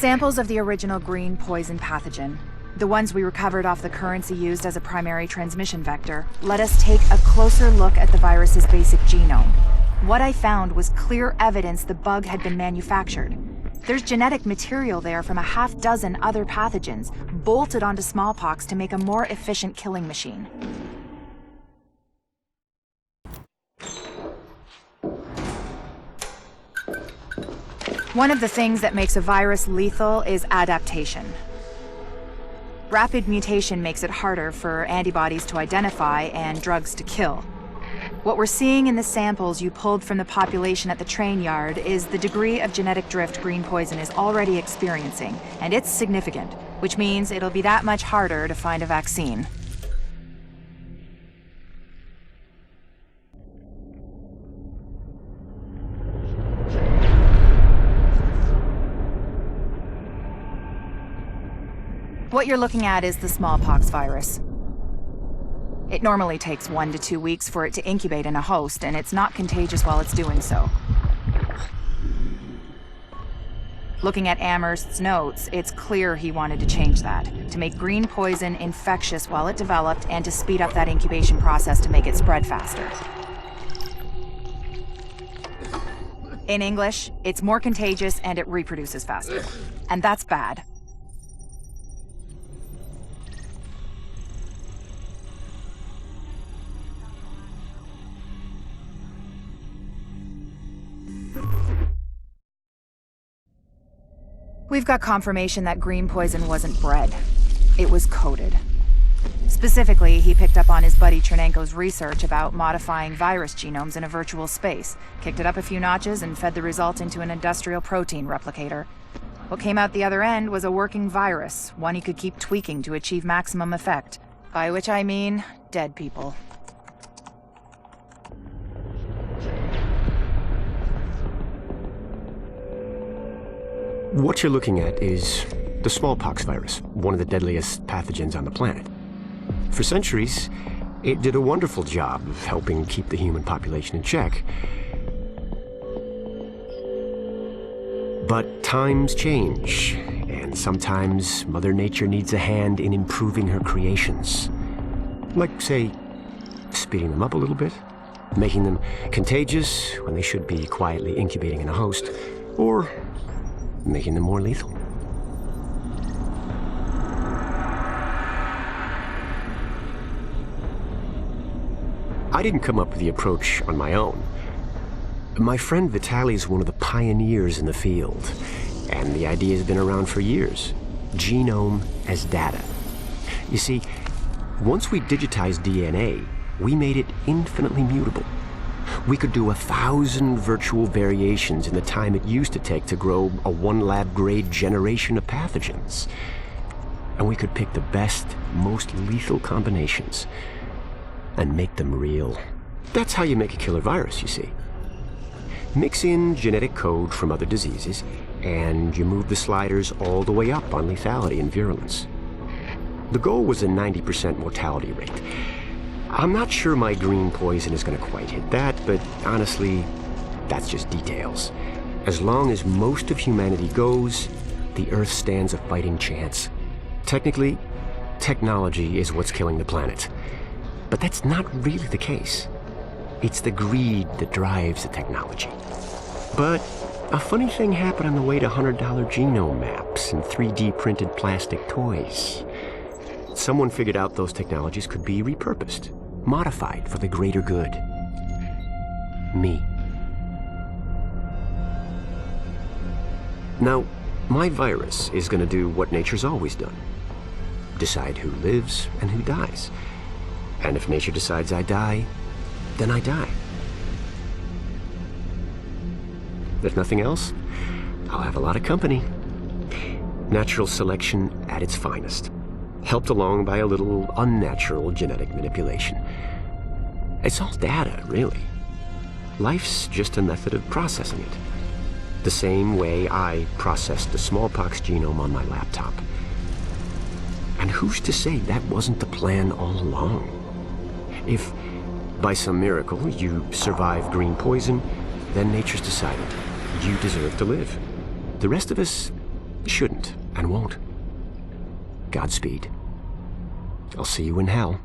Samples of the original green poison pathogen, the ones we recovered off the currency used as a primary transmission vector, let us take a closer look at the virus's basic genome. What I found was clear evidence the bug had been manufactured. There's genetic material there from a half-dozen other pathogens, bolted onto smallpox to make a more efficient killing machine. One of the things that makes a virus lethal is adaptation. Rapid mutation makes it harder for antibodies to identify and drugs to kill. What we're seeing in the samples you pulled from the population at the train yard is the degree of genetic drift green poison is already experiencing, and it's significant, which means it'll be that much harder to find a vaccine. What you're looking at is the smallpox virus. It normally takes 1 to 2 weeks for it to incubate in a host, and it's not contagious while it's doing so. Looking at Amherst's notes, it's clear he wanted to change that, to make green poison infectious while it developed and to speed up that incubation process to make it spread faster. In English, it's more contagious and it reproduces faster. And that's bad. We've got confirmation that green poison wasn't bred. It was coded. Specifically, he picked up on his buddy Chernenko's research about modifying virus genomes in a virtual space, kicked it up a few notches, and fed the result into an industrial protein replicator. What came out the other end was a working virus, one he could keep tweaking to achieve maximum effect. By which I mean, dead people. What you're looking at is the smallpox virus, one of the deadliest pathogens on the planet. For centuries, it did a wonderful job of helping keep the human population in check. But times change, and sometimes Mother Nature needs a hand in improving her creations. Like, say, speeding them up a little bit, making them contagious when they should be quietly incubating in a host, or making them more lethal. I didn't come up with the approach on my own. My friend Vitaly is one of the pioneers in the field, and the idea has been around for years. Genome as data. You see, once we digitized DNA, we made it infinitely mutable. We could do 1,000 virtual variations in the time it used to take to grow a 1 lab-grade generation of pathogens. And we could pick the best, most lethal combinations and make them real. That's how you make a killer virus, you see. Mix in genetic code from other diseases, and you move the sliders all the way up on lethality and virulence. The goal was a 90% mortality rate. I'm not sure my green poison is going to quite hit that, but honestly, that's just details. As long as most of humanity goes, the Earth stands a fighting chance. Technically, technology is what's killing the planet. But that's not really the case. It's the greed that drives the technology. But a funny thing happened on the way to $100 genome maps and 3D printed plastic toys. Someone figured out those technologies could be repurposed, modified for the greater good. Me. Now, my virus is going to do what nature's always done. Decide who lives and who dies. And if nature decides I die, then I die. If nothing else, I'll have a lot of company. Natural selection at its finest. Helped along by a little unnatural genetic manipulation. It's all data, really. Life's just a method of processing it. The same way I processed the smallpox genome on my laptop. And who's to say that wasn't the plan all along? If, by some miracle, you survive green poison, then nature's decided you deserve to live. The rest of us, Shouldn't and won't. Godspeed. I'll see you in hell.